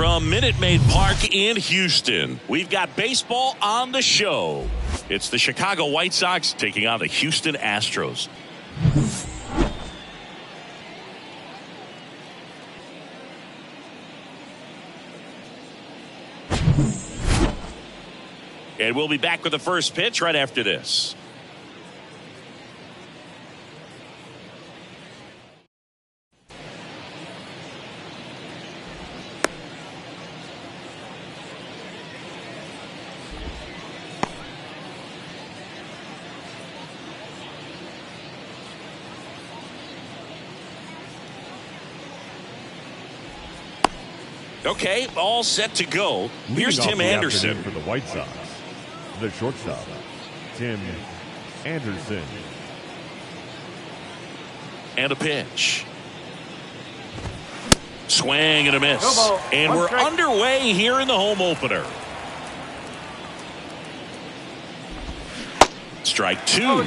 From Minute Maid Park in Houston, we've got baseball on the show. It's the Chicago White Sox taking on the Houston Astros. And we'll be back with the first pitch right after this. Okay, all set to go. Here's Tim Anderson for the White Sox. The shortstop, Tim Anderson. And a pitch. Swing and a miss. And we're underway here in the home opener. Strike two.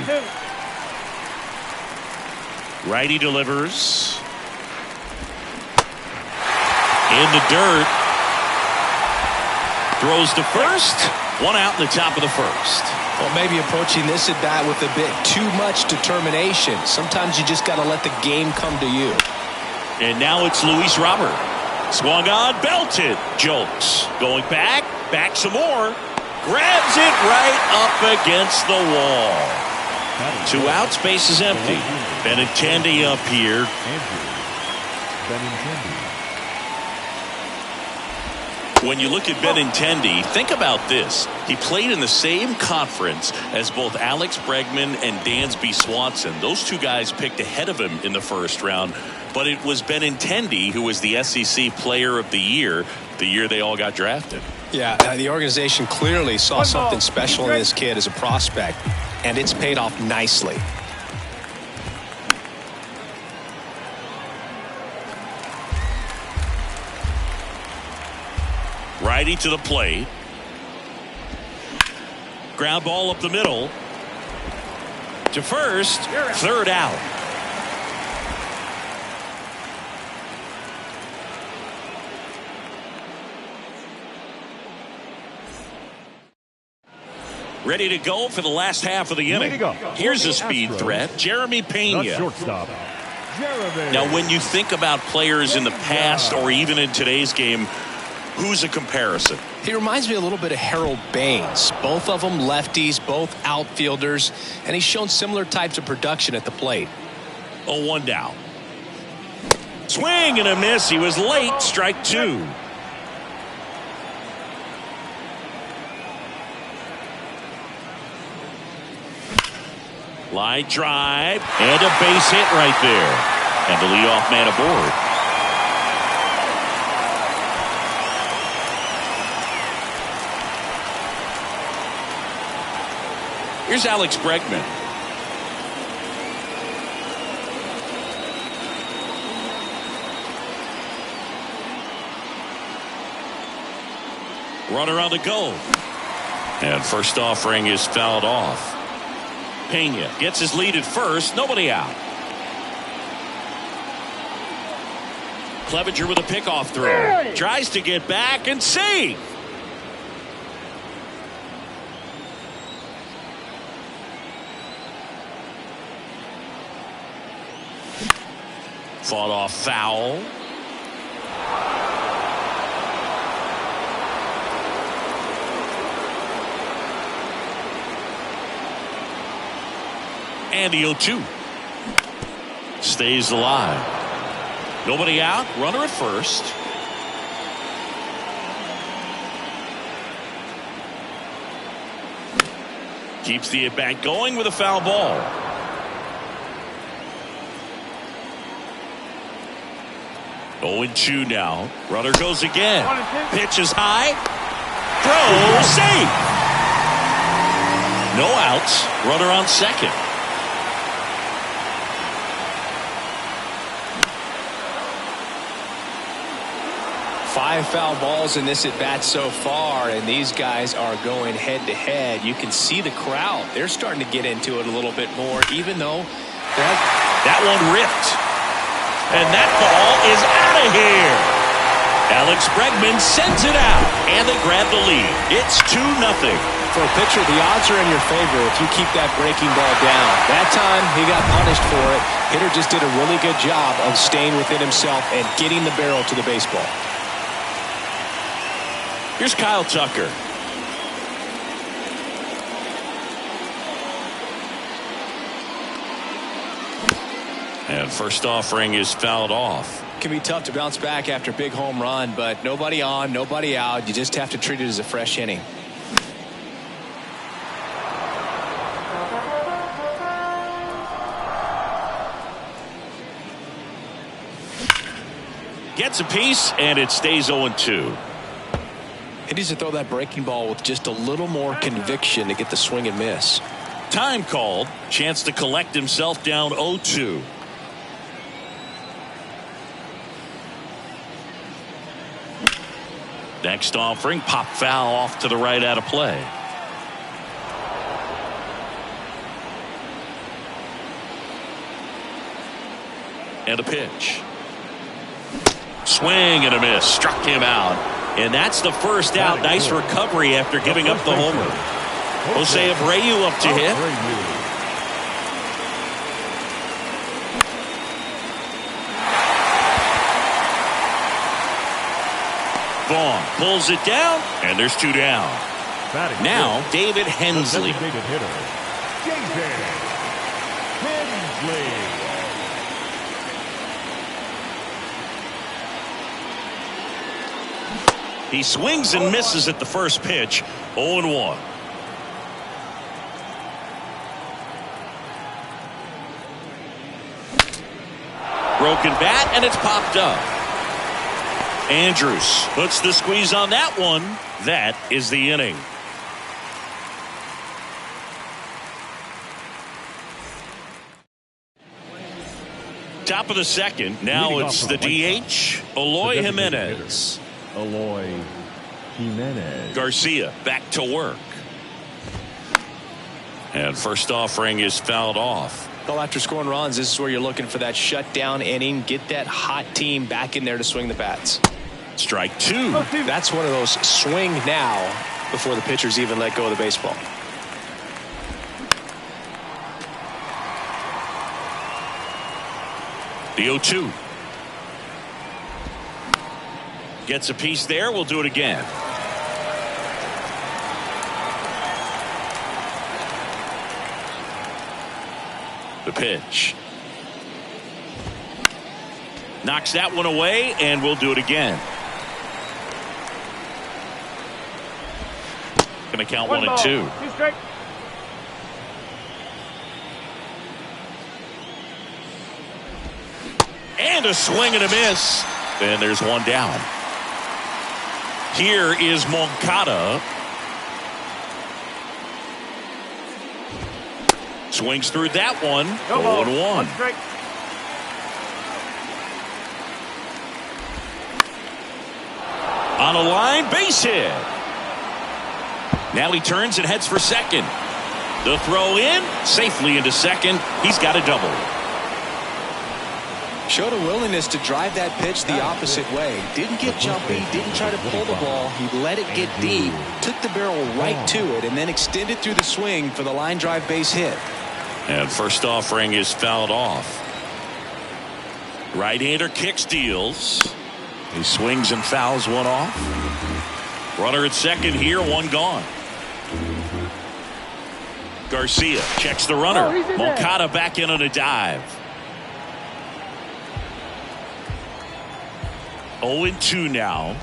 Righty delivers. In the dirt. Throws to first. One out in the top of the first. Well, maybe approaching this at bat with a bit too much determination. Sometimes you just got to let the game come to you. And now it's Luis Robert. Swung on, belted. Jokes. Going back some more. Grabs it right up against the wall. 2 outs, base is empty. Benintendi up here. When you look at Benintendi, think about this. He played in the same conference as both Alex Bregman and Dansby Swanson. Those two guys picked ahead of him in the first round. But it was Benintendi who was the SEC Player of the year they all got drafted. Yeah, the organization clearly saw something special in this kid as a prospect, and it's paid off nicely. Righty to the plate. Ground ball up the middle. To first. Third out. Ready to go for the last half of the inning. Here's a speed threat, Jeremy Pena. Shortstop, Jeremy. Now, when you think about players in the past or even in today's game, who's a comparison? He reminds me a little bit of Harold Baines. Both of them lefties, both outfielders, and he's shown similar types of production at the plate. 0-1 down. Swing and a miss. He was late. Strike two. Line drive and a base hit right there. And the leadoff man aboard. Here's Alex Bregman. Runner on the go. And first offering is fouled off. Pena gets his lead at first. Nobody out. Clevenger with a pickoff throw. Tries to get back and save. Fought off foul. And the 0-2. Stays alive. Nobody out. Runner at first. Keeps the at-bat going with a foul ball. Oh, 0-2 now. Runner goes again. Pitch is high. Throw. Safe. No outs. Runner on second. Five foul balls in this at bat so far, and these guys are going head to head. You can see the crowd. They're starting to get into it a little bit more, even though that one ripped. And that ball is out of here. Alex Bregman sends it out, and they grab the lead. It's 2-0. For a pitcher, the odds are in your favor if you keep that breaking ball down. That time, he got punished for it. Hitter just did a really good job of staying within himself and getting the barrel to the baseball. Here's Kyle Tucker. And first offering is fouled off. It can be tough to bounce back after a big home run, but nobody on, nobody out. You just have to treat it as a fresh inning. Gets a piece, and it stays 0-2. He needs to throw that breaking ball with just a little more conviction to get the swing and miss. Time called. Chance to collect himself down 0-2. Next offering, pop foul off to the right out of play. And a pitch. Swing and a miss. Struck him out. And that's the first out. Nice recovery after giving up the homer. Jose Abreu up to hit. Vaughn pulls it down, and there's 2 down. Now David Hensley. He swings and misses at the first pitch. 0-1. Broken bat, and it's popped up. Andrews puts the squeeze on that one. That is the inning. Top of the second. Now it's the DH, Eloy Jimenez. Eloy Jimenez. Garcia back to work. And first offering is fouled off. Well, after scoring runs, this is where you're looking for that shutdown inning. Get that hot team back in there to swing the bats. Strike 2. That's one of those swing now before the pitchers even let go of the baseball. The 0-2. Gets a piece there. We'll do it again. The pitch. Knocks that one away, and we'll do it again. Going to count 1-2. And a swing and a miss. And there's 1 down. Here is Moncada. Swings through that one. 0-1. On a line, base hit. Now he turns and heads for second. The throw in, safely into second. He's got a double. Showed a willingness to drive that pitch the opposite way. Didn't get jumpy, didn't try to pull the ball. He let it get deep, took the barrel right to it, and then extended through the swing for the line drive base hit. And first offering is fouled off. Right-hander kicks, deals. He swings and fouls one off. Runner at second here, 1 gone. Garcia checks the runner. Moncada back in on a dive. 0-2 now.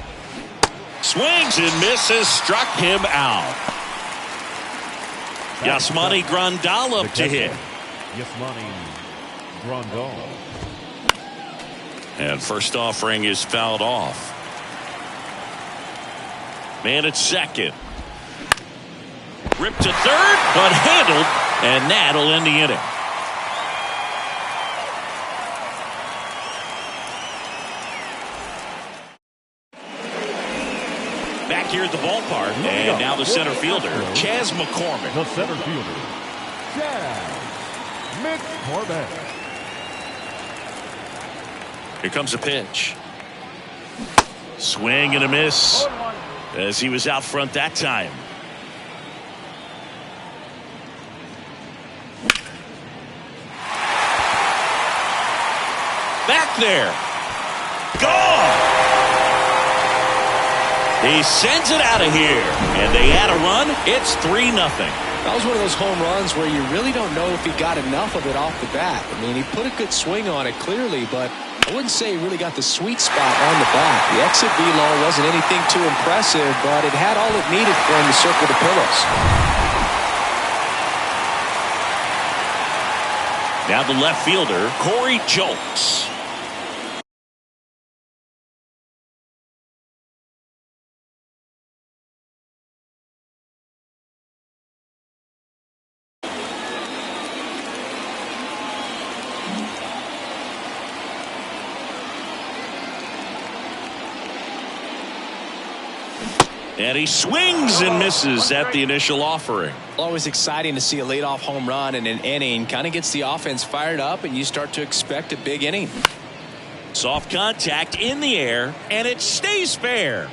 Swings and misses. Struck him out. Yasmani Grandal up to hit. Yasmani Grandal. And first offering is fouled off. Man at second. Ripped to third, but handled, and that'll end the inning. Back here at the ballpark, and now the center fielder, Chas McCormick. The center fielder, Chas McCormick. Here comes a pitch. Swing and a miss as he was out front that time. Back there. Gone. He sends it out of here, and they add a run. It's 3-0. That was one of those home runs where you really don't know if he got enough of it off the bat. I mean, he put a good swing on it clearly, but I wouldn't say he really got the sweet spot on the bat. The exit velo wasn't anything too impressive, but it had all it needed for him to circle the pillows. Now the left fielder, Corey Julks. And he swings and misses at the initial offering. Always exciting to see a leadoff home run in an inning. Kind of gets the offense fired up, and you start to expect a big inning. Soft contact in the air, and it stays fair.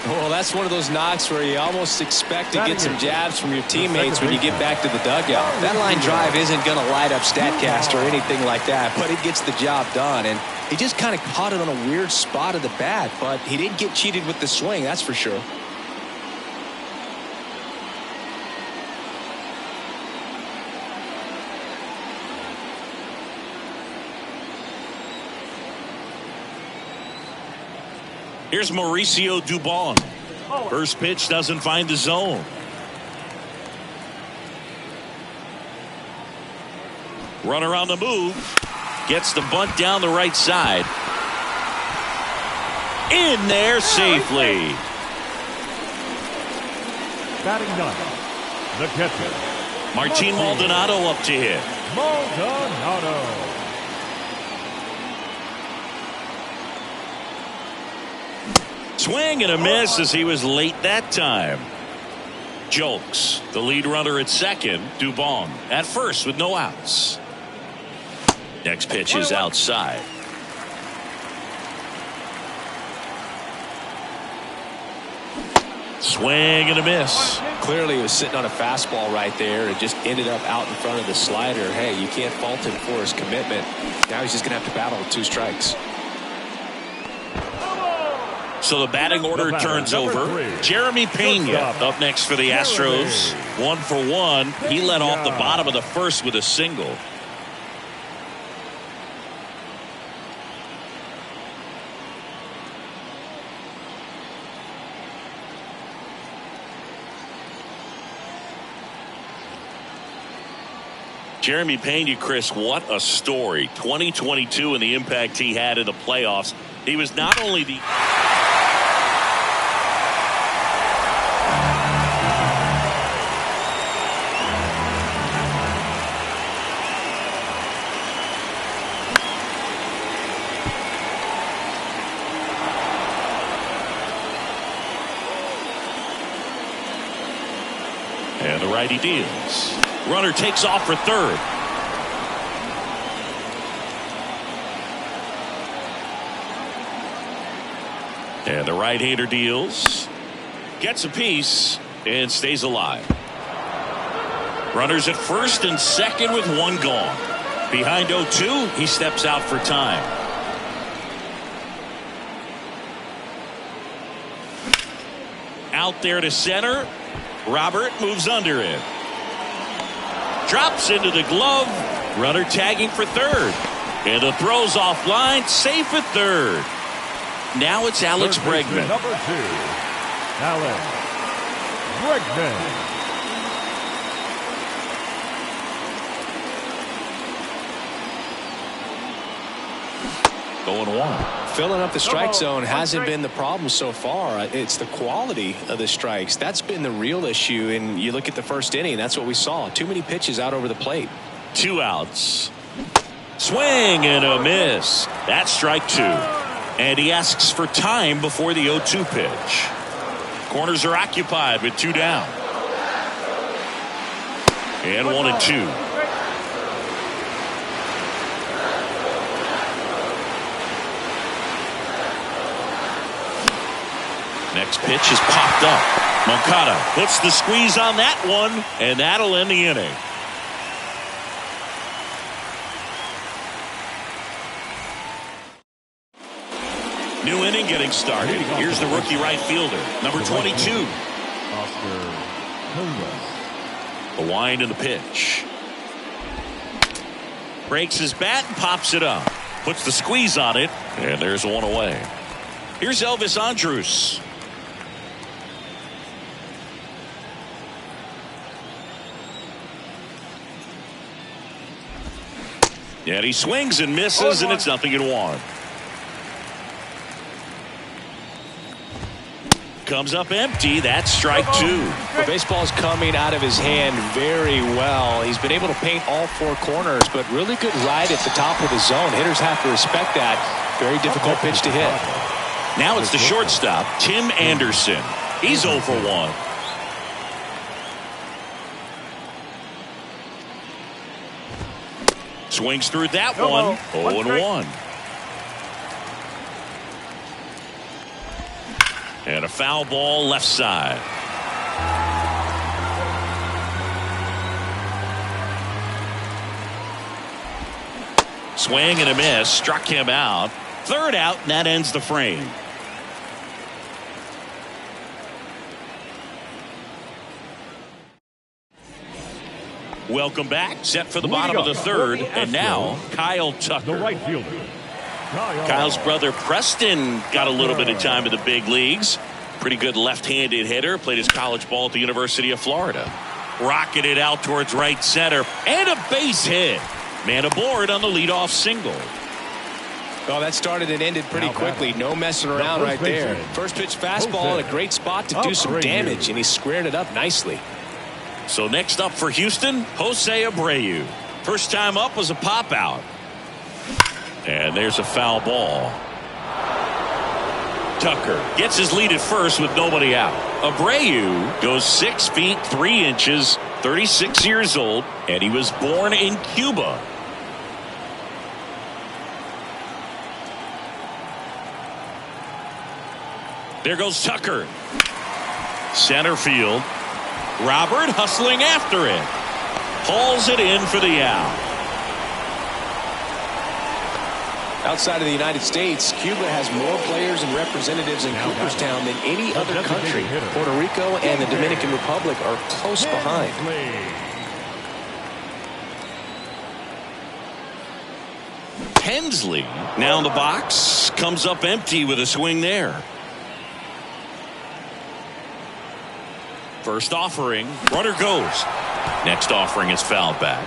Well, that's one of those knocks where you almost expect to get some jabs from your teammates when you get back to the dugout. That line drive isn't going to light up StatCast or anything like that, but it gets the job done. And he just kind of caught it on a weird spot of the bat, but he didn't get cheated with the swing, that's for sure. Here's Mauricio Dubon. First pitch doesn't find the zone. Runner on the move. Gets the bunt down the right side. In there safely. Batting ninth, the catcher, Martin Maldonado up to hit. Maldonado. Swing and a miss as he was late that time. Julks, the lead runner at second. Dubon at first with no outs. Next pitch is outside. Swing and a miss. Clearly he was sitting on a fastball right there and just ended up out in front of the slider. Hey, you can't fault him for his commitment. Now he's just going to have to battle with 2 strikes. So the batting order turns over. Jeremy Pena up next for the Astros. 1 for 1. He led off the bottom of the first with a single. Jeremy Pena, Chris, what a story. 2022 and the impact he had in the playoffs. He was not only the and the righty deals. Runner takes off for third. And the right-hander deals. Gets a piece and stays alive. Runners at first and second with 1 gone. Behind 0-2, he steps out for time. Out there to center. Robert moves under it. Drops into the glove. Runner tagging for third. And the throw's offline. Safe at third. Now it's Alex Bregman. Number 2, Alex Bregman. 0-1. Filling up the strike zone hasn't been the problem so far. It's the quality of the strikes. That's been the real issue. And you look at the first inning, that's what we saw. Too many pitches out over the plate. 2 outs. Swing and a miss. That's strike 2. And he asks for time before the 0-2 pitch. Corners are occupied with 2 down. And 1-2. Next pitch is popped up. Moncada puts the squeeze on that one, and that'll end the inning. New inning getting started. Here's the rookie right fielder, number 22. The wind and the pitch. Breaks his bat and pops it up. Puts the squeeze on it, and there's one away. Here's Elvis Andrus. And he swings and misses, and it's 0-1. Comes up empty. That's strike two. The baseball's coming out of his hand very well. He's been able to paint all four corners, but really good ride at the top of the zone. Hitters have to respect that. Very difficult pitch to hit. Now it's the shortstop, Tim Anderson. He's 0 for 1. Swings through that one. 0-1. And a foul ball left side. Swing and a miss. Struck him out. Third out, and that ends the frame. Welcome back. Set for the bottom of the third. And now, Kyle Tucker. The right fielder. Kyle's brother Preston got a little bit of time in the big leagues. Pretty good left-handed hitter. Played his college ball at the University of Florida. Rocketed out towards right center. And a base hit. Man aboard on the leadoff single. Well, that started and ended pretty quickly. No messing around right there. First pitch fastball in a great spot to do some damage, and he squared it up nicely. So next up for Houston, Jose Abreu. First time up was a pop out. And there's a foul ball. Tucker gets his lead at first with nobody out. Abreu goes 6 feet 3 inches, 36 years old, and he was born in Cuba. There goes Tucker. Center field. Robert hustling after it. Hauls it in for the out. Outside of the United States, Cuba has more players and representatives in Cooperstown than any other country. Puerto Rico and the Dominican Republic are close behind. Hensley now in the box. Comes up empty with a swing there. First offering. Runner goes. Next offering is fouled back.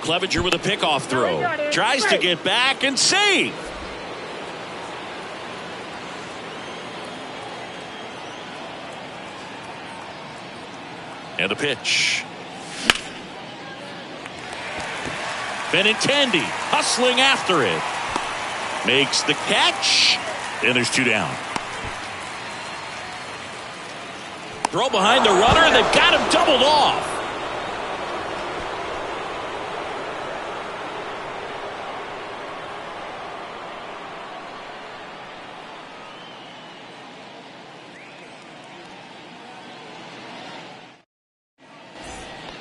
Clevenger with a pickoff throw. Tries to get back and save. And the pitch. Benintendi hustling after it. Makes the catch. And there's 2 down. Throw behind the runner, and they've got him doubled off.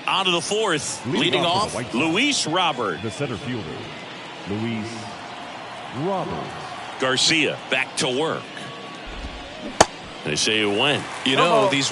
On to the fourth. Leading off, Luis Robert. The center fielder, Luis Robert. Garcia back to work. They say it went. You know, these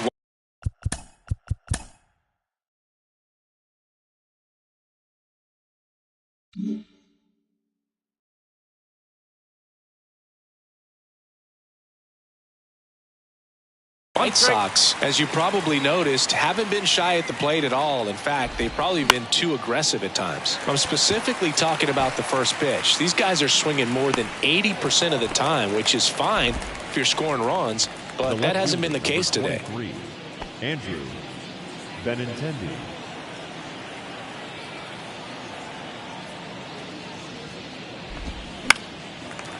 White Sox, as you probably noticed, haven't been shy at the plate at all. In fact, they've probably been too aggressive at times. I'm specifically talking about the first pitch. These guys are swinging more than 80% of the time, which is fine if you're scoring runs, but that hasn't been the case today. Andrew Benintendi.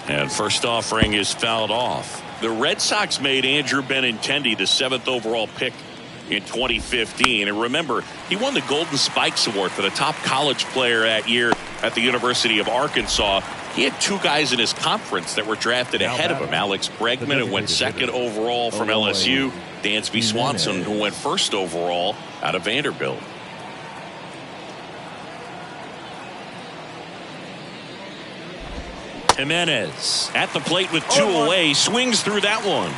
And first offering is fouled off. The Red Sox made Andrew Benintendi the 7th overall pick in 2015. And remember, he won the Golden Spikes Award for the top college player that year at the University of Arkansas. He had two guys in his conference that were drafted ahead of him. Alex Bregman, who went second overall from LSU. Dansby Swanson, who went first overall out of Vanderbilt. Jimenez at the plate with two away, swings through that one.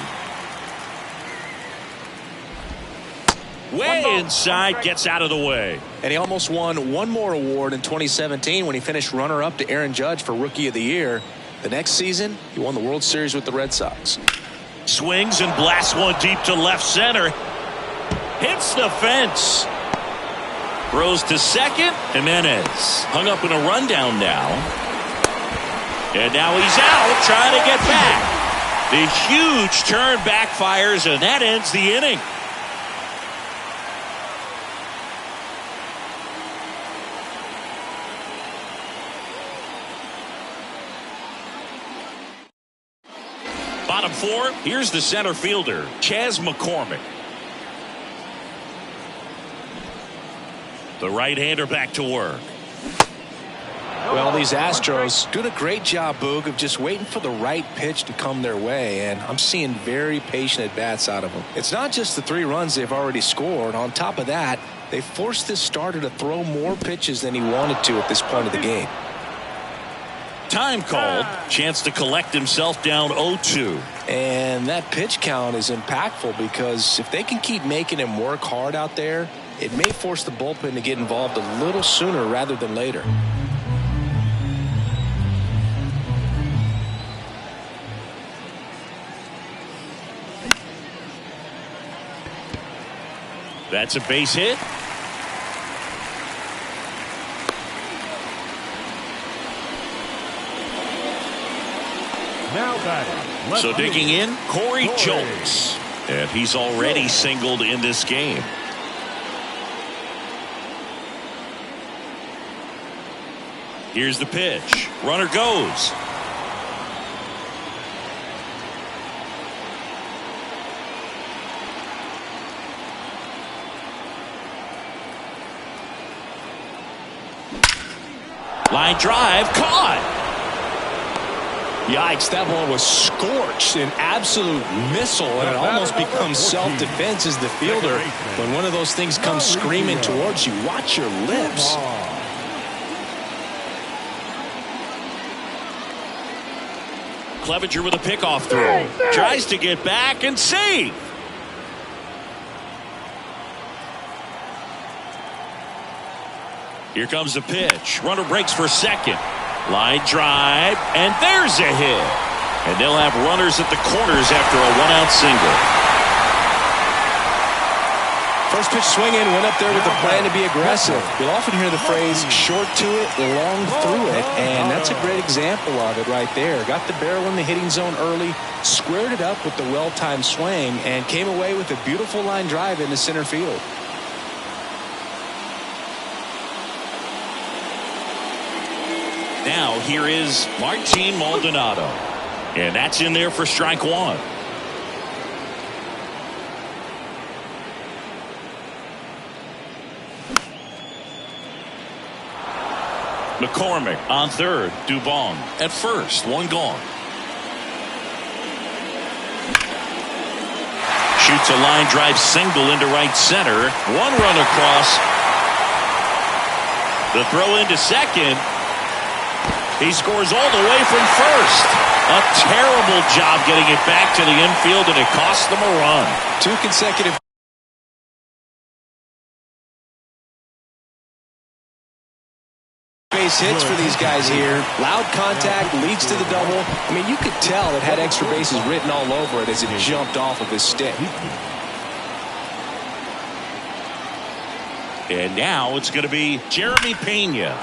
Way inside, gets out of the way. And he almost won one more award in 2017 when he finished runner-up to Aaron Judge for Rookie of the Year. The next season, he won the World Series with the Red Sox. Swings and blasts one deep to left center. Hits the fence. Throws to second. Jimenez hung up in a rundown now. And now he's out trying to get back. The huge turn backfires, and that ends the inning. Bottom four, here's the center fielder, Chas McCormick. The right-hander back to work. Well, these Astros doing a great job, Boog, of just waiting for the right pitch to come their way, and I'm seeing very patient at-bats out of them. It's not just the 3 runs they've already scored. On top of that, they forced this starter to throw more pitches than he wanted to at this point of the game. Time called. Chance to collect himself down 0-2. And that pitch count is impactful because if they can keep making him work hard out there, it may force the bullpen to get involved a little sooner rather than later. That's a base hit. Now batting. So digging in, Corey Jones. And he's already singled in this game. Here's the pitch. Runner goes. Line drive, caught. Yikes, that ball was scorched, an absolute missile, and it almost becomes self-defense as the fielder. When one of those things comes screaming towards you, watch your lips. Clevenger with a pickoff throw. Tries to get back and save. Here comes the pitch. Runner breaks for second. Line drive, and there's a hit. And they'll have runners at the corners after a one-out single. First pitch swinging, went up there with the plan to be aggressive. You'll often hear the phrase, short to it, long through it, and that's a great example of it right there. Got the barrel in the hitting zone early, squared it up with the well-timed swing, and came away with a beautiful line drive into center field. Now here is Martin Maldonado. And that's in there for strike one. McCormick on third. Dubon at first. One gone. Shoots a line drive single into right center. One run across. The throw into second. He scores all the way from first. A terrible job getting it back to the infield, and it cost them a run. 2 consecutive base hits for these guys here. Loud contact leads to the double. I mean, you could tell it had extra bases written all over it as it jumped off of his stick. And now it's going to be Jeremy Pena.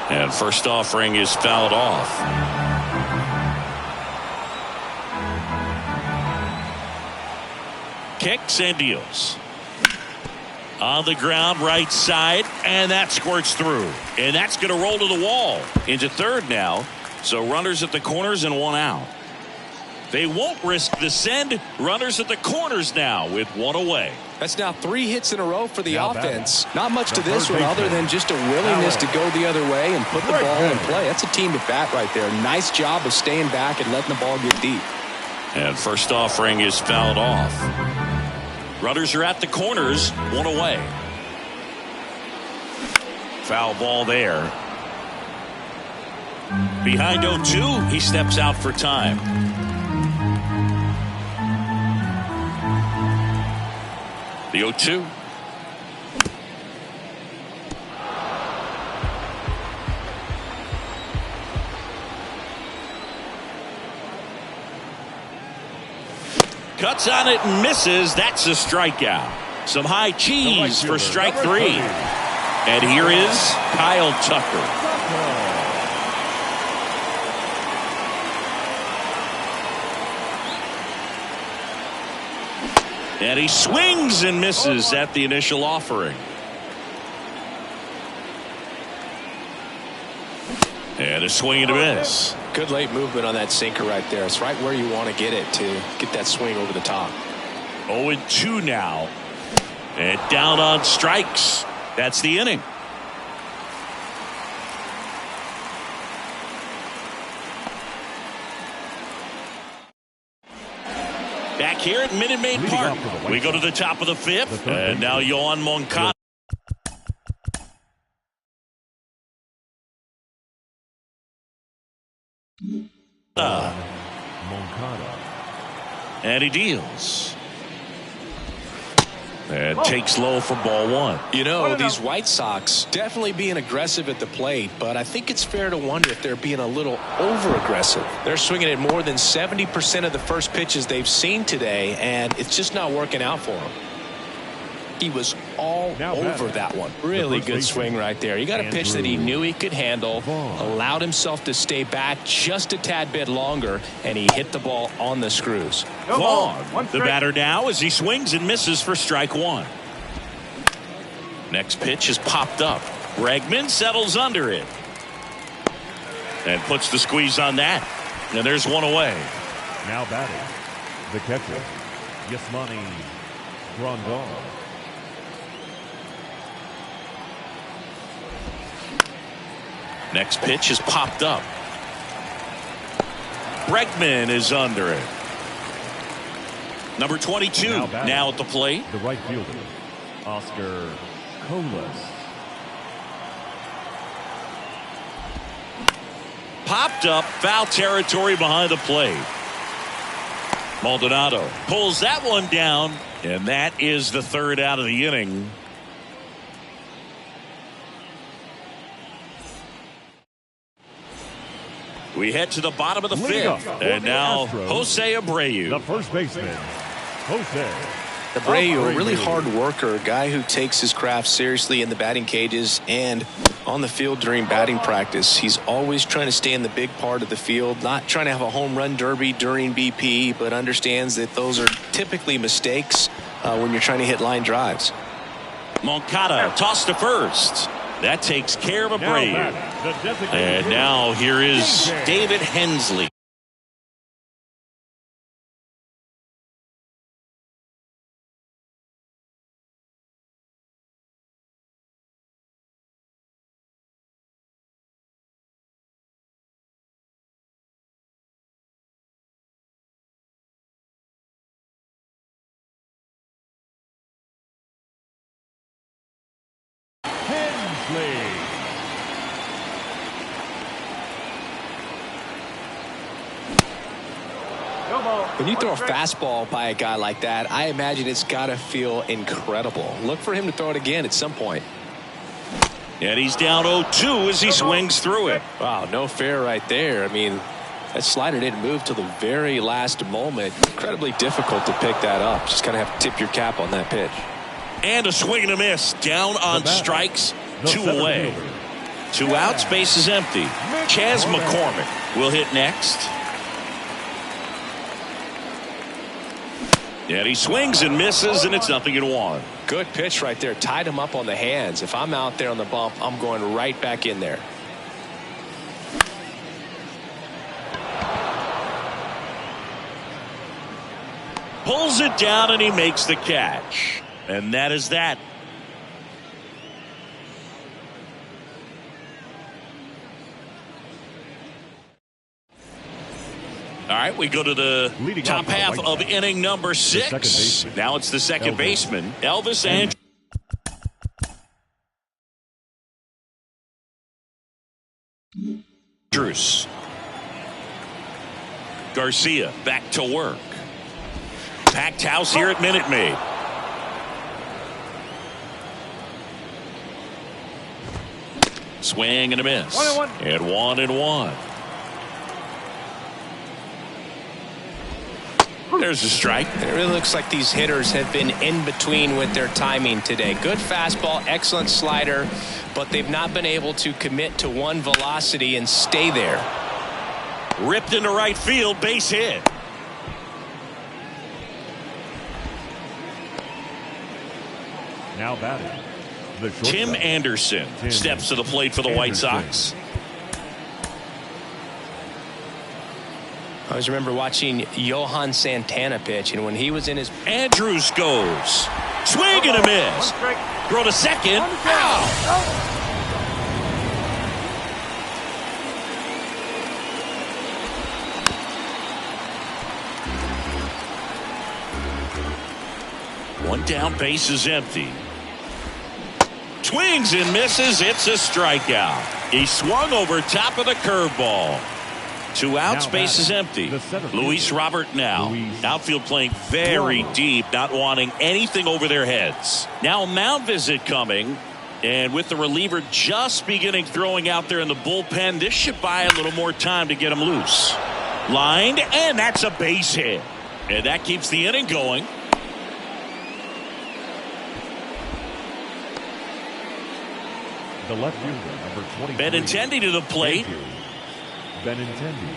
And first offering is fouled off. Kicks and deals. On the ground, right side, and that squirts through. And that's going to roll to the wall. Into third now. So runners at the corners and one out. They won't risk the send. Runners at the corners now with one away. That's now 3 hits in a row for the Now offense. batting. Not much to The this third one other baseman. than just a willingness to go the other way and put the ball in play. That's a team at bat right there. Nice job of staying back and letting the ball get deep. And first offering is fouled off. Runners are at the corners, one away. Foul ball there. Behind 0-2, he steps out for time. The 0-2. Cuts on it and misses. That's a strikeout. Some high cheese for strike 3. And here is Kyle Tucker. And he swings and misses at the initial offering. And a swing and a miss. Good late movement on that sinker right there. It's right where you want to get it to get that swing over the top. 0-2 now. And down on strikes. That's the inning. Back here at Minute Maid Park, we go to the top of the 5th, and now Yoan Moncada. And he deals. And takes low for ball 1. You know, these White Sox definitely being aggressive at the plate, but I think it's fair to wonder if they're being a little over-aggressive. They're swinging at more than 70% of the first pitches they've seen today, and it's just not working out for them. He was all over that one. Really good swing right there. You got a pitch that he knew he could handle, allowed himself to stay back just a tad bit longer, and he hit the ball on the screws. Vaughn, the batter now, as he swings and misses for strike 1. Next pitch is popped up. Bregman settles under it. And puts the squeeze on that. And there's one away. Now batting, the catcher, Yasmani Grandal. Next pitch is popped up. Bregman is under it. Number 22 now at the plate. The right fielder, Oscar Colas. Popped up, foul territory behind the plate. Maldonado pulls that one down, and that is the 3rd out of the inning. We head to the bottom of the 5th, and now Jose Abreu. The first baseman, Jose Abreu, a really hard worker, a guy who takes his craft seriously in the batting cages and on the field during batting practice. He's always trying to stay in the big part of the field, not trying to have a home run derby during BP, but understands that those are typically mistakes when you're trying to hit line drives. Moncada tossed to first. That takes care of Abreu. And now here is David Hensley. When you throw a fastball by a guy like that, I imagine it's got to feel incredible. Look for him to throw it again at some point. And he's down 0-2 as he swings through it. Wow, no fair right there. I mean, that slider didn't move till the very last moment. Incredibly difficult to pick that up. Just kind of have to tip your cap on that pitch. And a swing and a miss. Down on strikes, 2 away. 2 outs, base is empty. Chas McCormick will hit next. And he swings and misses, and it's 0-1. Good pitch right there. Tied him up on the hands. If I'm out there on the bump, I'm going right back in there. Pulls it down and he makes the catch. And that is that. All right, we go to the top half of inning number 6. Now it's the second baseman, Elvis Andrews. Garcia back to work. Packed house here at Minute Maid. Swing and a miss. 1-1. And 1-1. There's a strike. It really looks like these hitters have been in between with their timing today. Good fastball, excellent slider, but they've not been able to commit to one velocity and stay there. Ripped into right field, base hit. Now batting, the shortstop, Tim Anderson steps to the plate for the White Sox. I always remember watching Johan Santana pitch, and when he was in his... Andrews goes. Swing and a miss. Throw to second. Out. One down, base is empty. Swings and misses. It's a strikeout. He swung over top of the curveball. 2 outs, base is empty. Luis Robert now. Outfield playing very deep, not wanting anything over their heads. Now mound visit coming. And with the reliever just beginning throwing out there in the bullpen, this should buy a little more time to get him loose. Lined, and that's a base hit. And that keeps the inning going. the left fielder, number 23. Benintendi to the plate. Benintendi.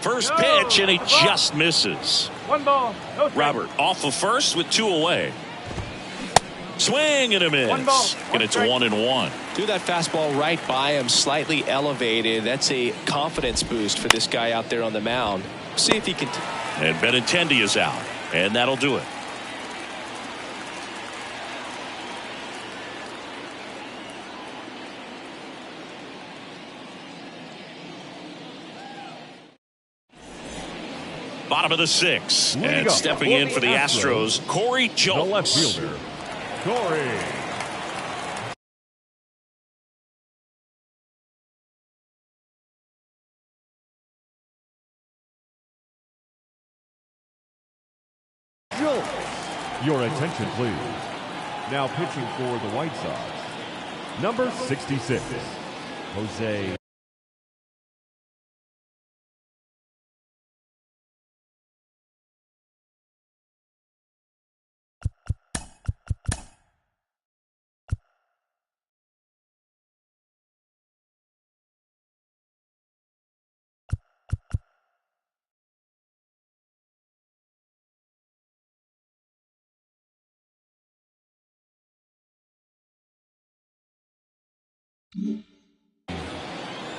First pitch, and he just misses. 1 ball, no strike. Robert off of first with 2 away. Swing and a miss. 1 ball, and it's strike. 1-1. Threw that fastball right by him, slightly elevated. That's a confidence boost for this guy out there on the mound. See if he can. And Benintendi is out, and that'll do it. Bottom of the 6th, and stepping in for the Astros, Corey Jones. The left fielder, Corey. Jones. Your attention, please. Now pitching for the White Sox, number 66, Jose.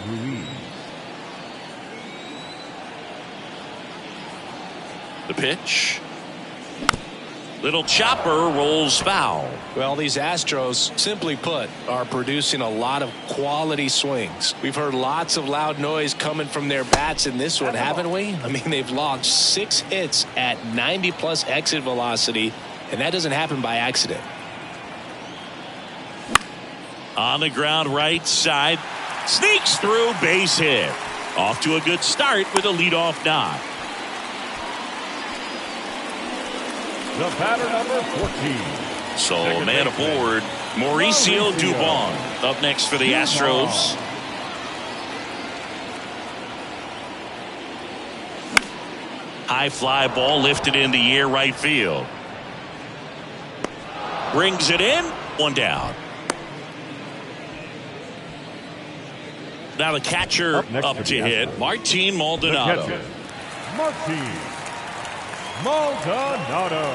Ruiz. The pitch. Little chopper rolls foul. Well, these Astros, simply put, are producing a lot of quality swings. We've heard lots of loud noise coming from their bats in this one, haven't we? I mean, they've logged 6 hits at 90+ exit velocity, and that doesn't happen by accident. On the ground, right side. Sneaks through, base hit. Off to a good start with a leadoff knock. The batter, number 14. So a man aboard, Mauricio Dubon up next for the Astros. High fly ball lifted in the air, right field. Brings it in, 1 down. Now the catcher up to hit, Martin Maldonado. Martin Maldonado.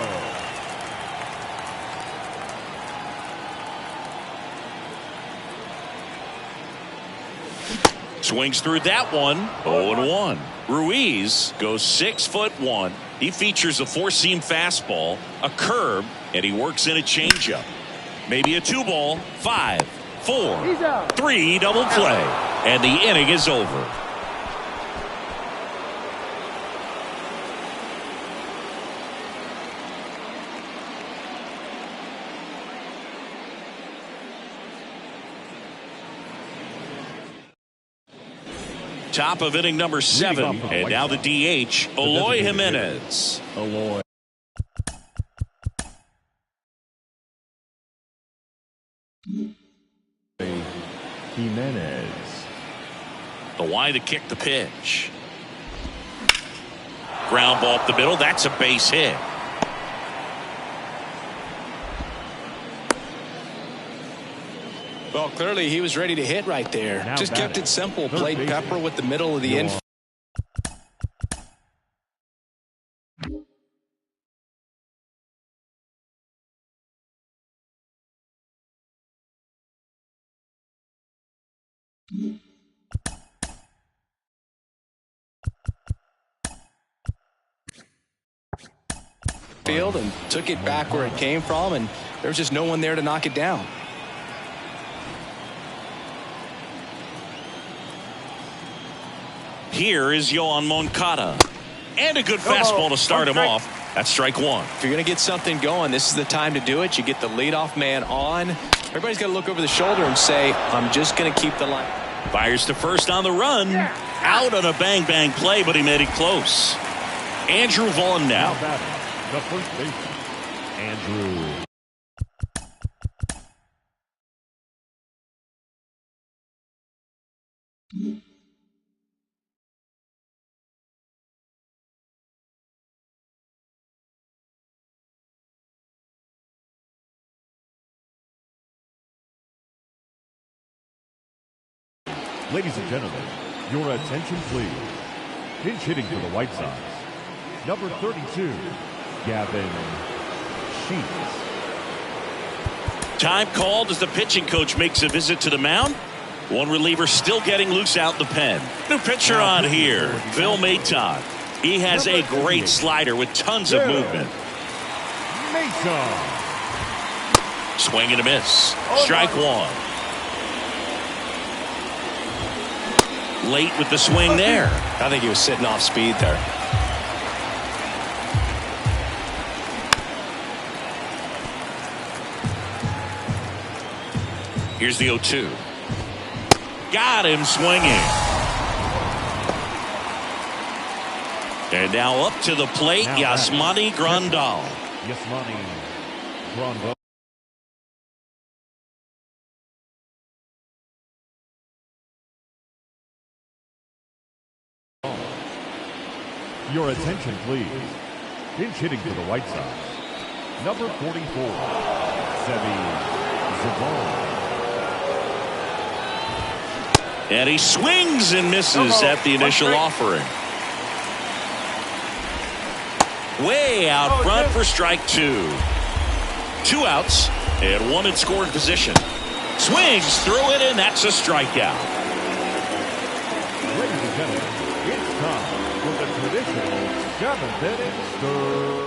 Swings through that one, 0-1. Ruiz goes 6'1". He features a four-seam fastball, a curve, and he works in a changeup. Maybe a 2-ball, 5, 4, 3 double play, and the inning is over. Top of inning number 7, and now the DH, Eloy Jimenez. Eloy. Jimenez. The wide to kick the pitch. Ground ball up the middle. That's a base hit. Well, clearly he was ready to hit right there. Now just kept it simple. Played Pepper with the middle of the infield. And took it back where it came from, and there was just no one there to knock it down. Here is Yoan Moncada. And a good fastball to start him off. That's strike 1. If you're going to get something going, this is the time to do it. You get the leadoff man on. Everybody's got to look over the shoulder and say, I'm just going to keep the line. Fires to first on the run. Out on a bang-bang play, but he made it close. Andrew Vaughn now. The first baseman, Andrew. Ladies and gentlemen, your attention please. Pinch hitting for the White Sox, number 32, Gavin Sheets. Time called as the pitching coach makes a visit to the mound. One reliever still getting loose out in the pen. New pitcher on here, Phil Maton. He has a great slider with tons of movement. Mason. Swing and a miss. Strike 1. Late with the swing there. I think he was sitting off speed there. Here's the 0-2. Got him swinging. And now up to the plate, Yasmani Grandal. Yasmani Grandal. Your attention, please. Pinch hitting for the White Sox, number 44, Seby Zavaud. And he swings and misses at the initial offering. Way out front for strike 2. 2 outs and 1 in scoring position. Swings through it, and that's a strikeout. Ladies and gentlemen, it's time for the traditional 7th inning stir.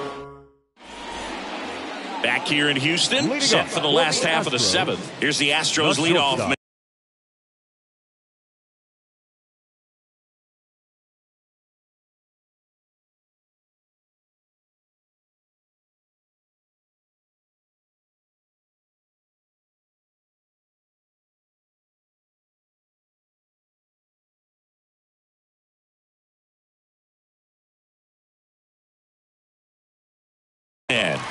Back here in Houston, set for the last half of the 7th. Here's the Astros leadoff man.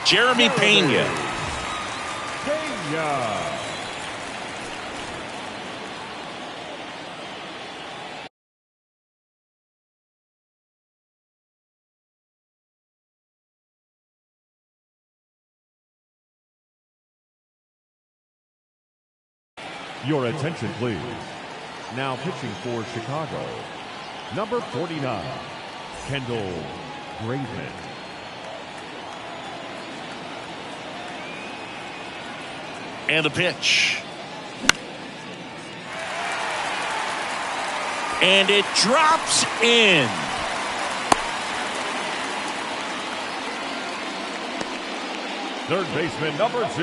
Jeremy Pena. Your attention, please. Now pitching for Chicago, number 49, Kendall Graveman. And the pitch. And it drops in. Third baseman, number 2.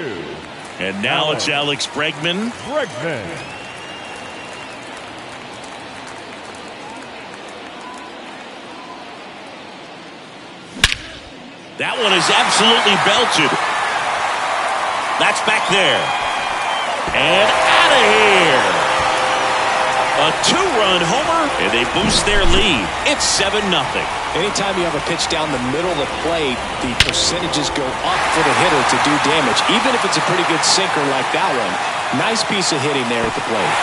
And now it's Alex Bregman. That one is absolutely belted. That's back there. And out of here. A 2-run homer, and they boost their lead. It's 7-0. Anytime you have a pitch down the middle of the plate, the percentages go up for the hitter to do damage, even if it's a pretty good sinker like that one. Nice piece of hitting there at the plate.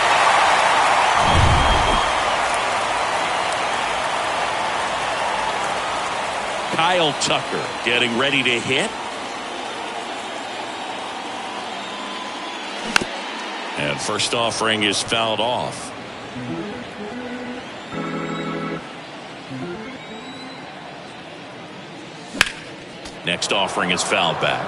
Kyle Tucker getting ready to hit. And first offering is fouled off. Next offering is fouled back.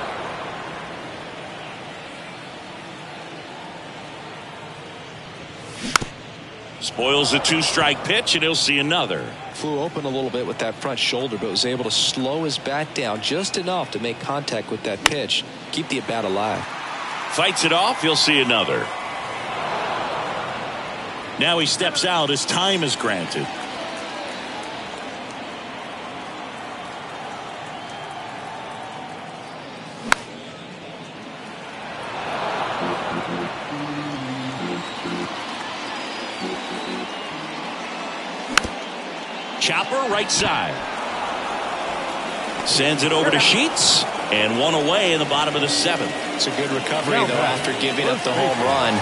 Spoils a 2-strike pitch, and he'll see another. Flew open a little bit with that front shoulder, but was able to slow his bat down just enough to make contact with that pitch. Keep the at-bat alive. Fights it off. He'll see another. Now he steps out as time is granted. Chopper right side. Sends it over to Sheets. And one away in the bottom of the 7th. It's a good recovery, though, after giving up the home run.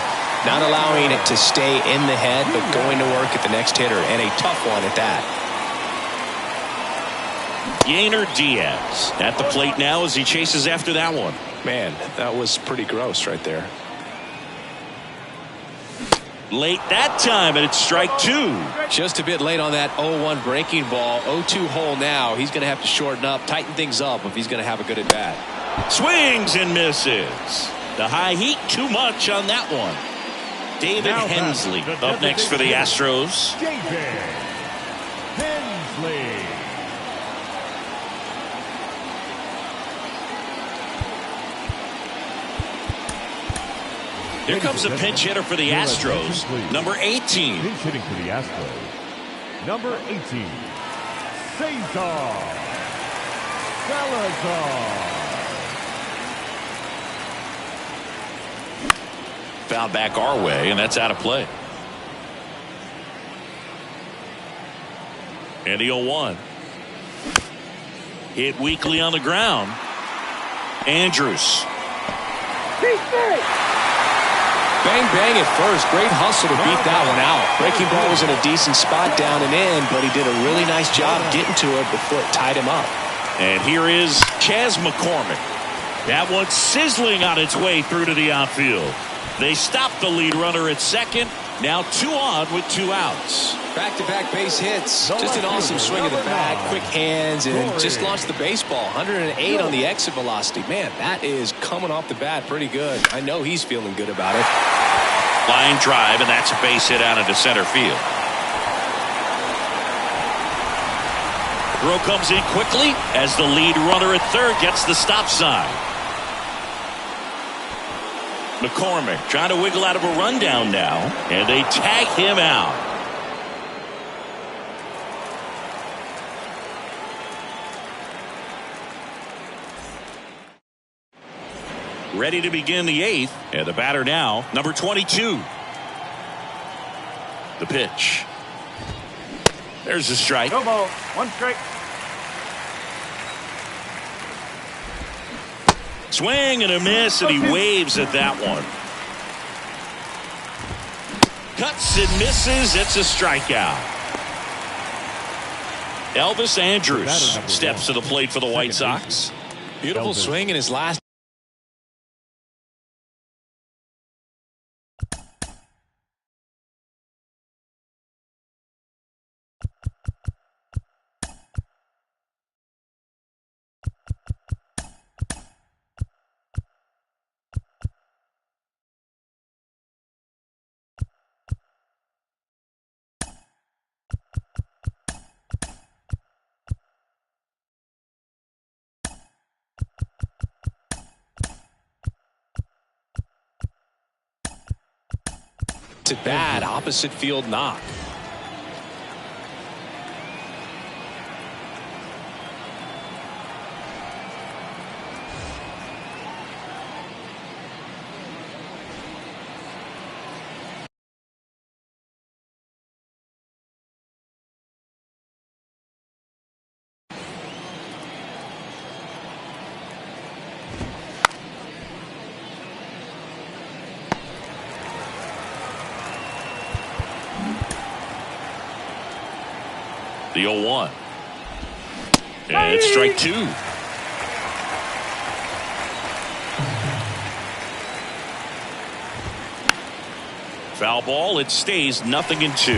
Not allowing it to stay in the head, but going to work at the next hitter. And a tough one at that. Yainer Diaz at the plate now as he chases after that one. Man, that was pretty gross right there. Late that time, and it's strike 2. Just a bit late on that 0-1 breaking ball. 0-2 hole now. He's going to have to shorten up, tighten things up if he's going to have a good at-bat. Swings and misses. The high heat, too much on that one. David Hensley up next for the Astros. David Hensley. Here comes a pinch hitter for the Astros, number 18. Pinch hitting for the Astros, number 18, Cesar Salazar. Foul back our way, and that's out of play. And the 0-1. Hit weakly on the ground. Andrews. Bang, bang at first. Great hustle to beat that one out. Breaking ball was in a decent spot down and in, but he did a really nice job getting to it before it tied him up. And here is Chas McCormick. That one sizzling on its way through to the outfield. They stopped the lead runner at second. Now 2 on with 2 outs. Back-to-back base hits. Just an awesome swing of the bat. Quick hands, and just launched the baseball. 108 on the exit velocity. Man, that is coming off the bat pretty good. I know he's feeling good about it. Line drive, and that's a base hit out into center field. Throw comes in quickly as the lead runner at third gets the stop sign. McCormick trying to wiggle out of a rundown now, and they tag him out. Ready to begin the 8th, and the batter now, number 22. The pitch. There's a strike. No ball. 1 strike. Swing and a miss, and he waves at that one. Cuts and misses. It's a strikeout. Elvis Andrus steps to the plate for the White Sox. Beautiful swing in his last. To bad opposite field knock. The 0-1. And it's strike two. Foul ball. It stays 0-2.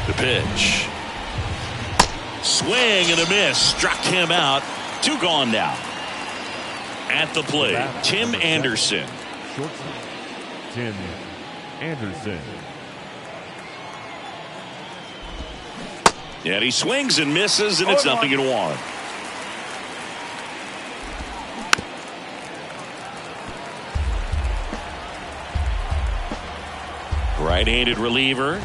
The pitch. Swing and a miss. Struck him out. Two gone now. At the plate, Tim Anderson. Shortstop, Tim Anderson. And he swings and misses, and it's 0-1. Right-handed reliever.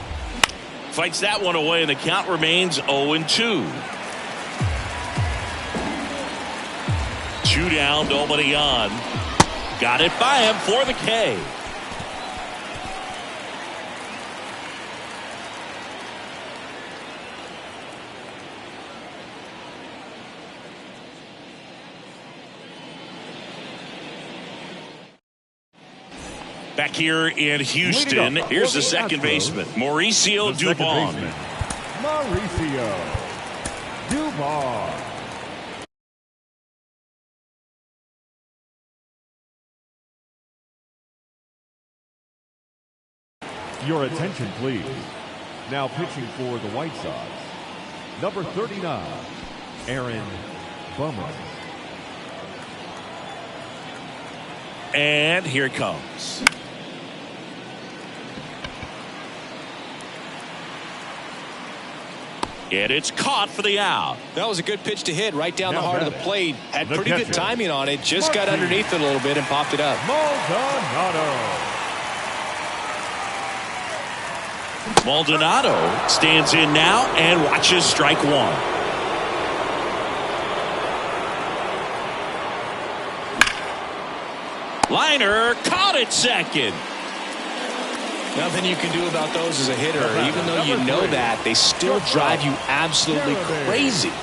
Fights that one away, and the count remains 0-2. Two down, nobody on. Got it by him for the K. Back here in Houston, here's the second baseman, Mauricio Dubon. Mauricio Dubon. Your attention, please. Now pitching for the White Sox, number 39, Aaron Bummer. And here it comes. And it's caught for the out. That was a good pitch to hit right down the heart of the plate. Had pretty good timing on it. Just got underneath it a little bit and popped it up. Maldonado stands in now and watches strike one. Liner caught at second. Nothing you can do about those as a hitter. Even though you know that, they still drive you absolutely crazy.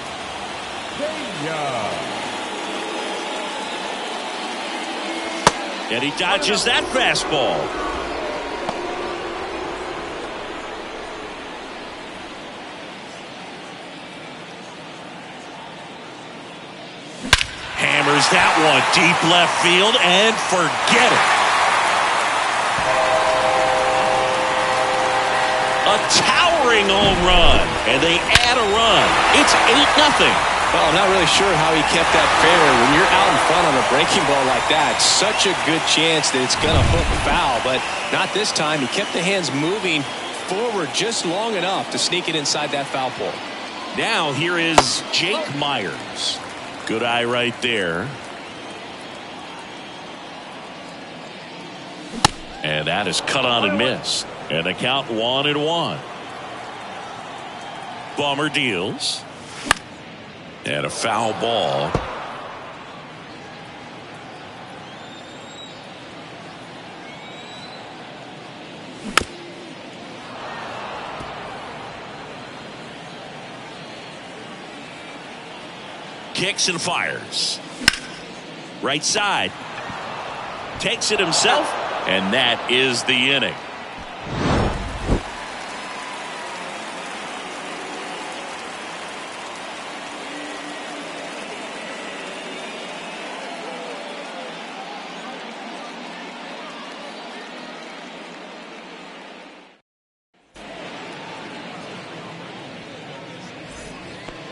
And he dodges that fastball. Hammers that one deep left field and forget it. A towering home run, and they add a run. It's 8-0. Well, I'm not really sure how he kept that fair. When you're out in front on a breaking ball like that, such a good chance that it's going to hook foul, but not this time. He kept the hands moving forward just long enough to sneak it inside that foul pole. Now here is Jake Myers. Good eye right there. And that is cut on and missed. And the count 1-1. Bummer deals. And a foul ball. Kicks and fires. Right side. Takes it himself. And that is the inning.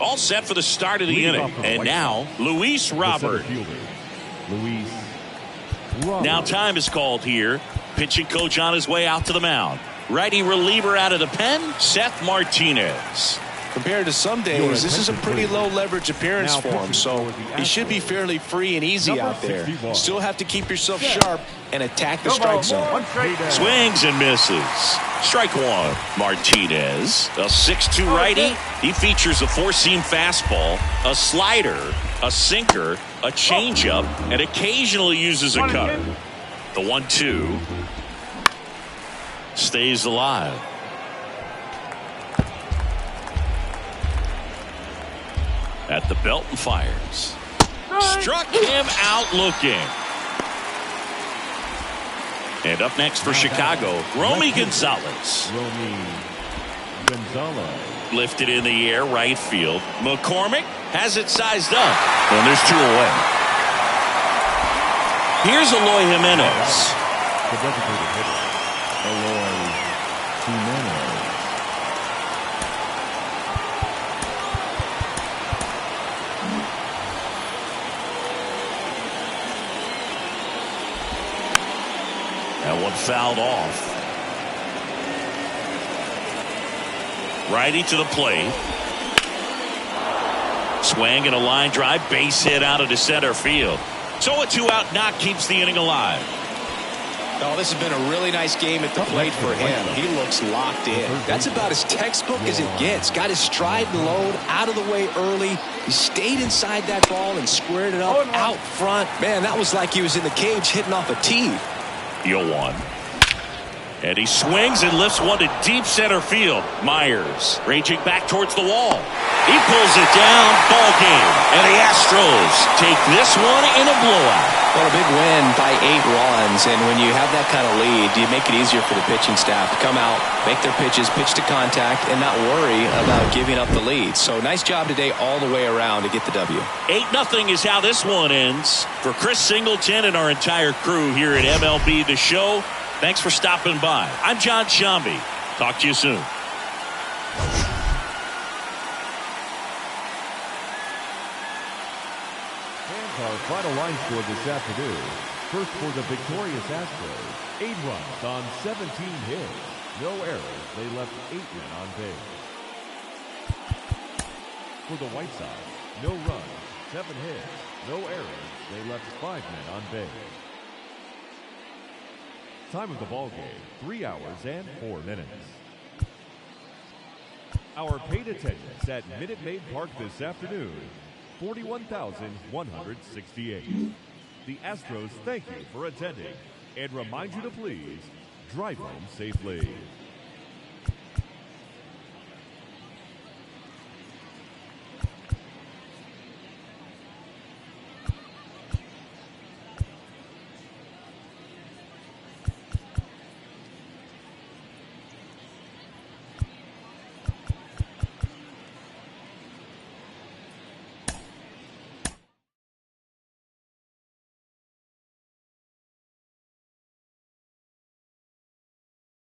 All set for the start of the inning. And now, Luis Robert. Now time is called here. Pitching coach on his way out to the mound. Righty reliever out of the pen, Seth Martinez. Compared to some days, this is a pretty low leverage appearance for him, so he should be fairly free and easy out there. Still have to keep yourself sharp and attack the strike zone. Swings and misses. Strike one. Martinez, a 6'2 righty. He features a four-seam fastball, a slider, a sinker, a changeup, and occasionally uses a cutter. The 1-2 stays alive. At the belt and fires. Struck him out looking. And up next for Chicago, Romy Gonzalez. Lifted in the air, right field. McCormick has it sized up. And there's two away. Here's Eloy Jimenez. The designated hitter, Eloy Jimenez. That one fouled off. Righty to the plate. Swing and a line drive, base hit out into center field. So a two-out knock keeps the inning alive. Oh, this has been a really nice game at the plate for him. He looks locked in. That's about as textbook as it gets. Got his stride and load out of the way early. He stayed inside that ball and squared it up out front. Man, that was like he was in the cage hitting off a tee. 0-1. And he swings and lifts one to deep center field. Myers raging back towards the wall. He pulls it down. Ball game. And the Astros take this one in a blowout. Well, a big win by 8 runs. And when you have that kind of lead, you make it easier for the pitching staff to come out, make their pitches, pitch to contact, and not worry about giving up the lead. So nice job today all the way around to get the W. 8-0 is how this one ends. For Chris Singleton and our entire crew here at MLB The Show, thanks for stopping by. I'm John Shambi. Talk to you soon. And our final line score this afternoon. First for the victorious Astros. 8 runs on 17 hits. No errors. They left 8 men on base. For the White Sox, no runs, 7 hits. No errors. They left 5 men on base. Time of the ball game, 3 hours and 4 minutes. Our paid attendance at Minute Maid Park this afternoon, 41,168. The Astros thank you for attending and remind you to please drive home safely.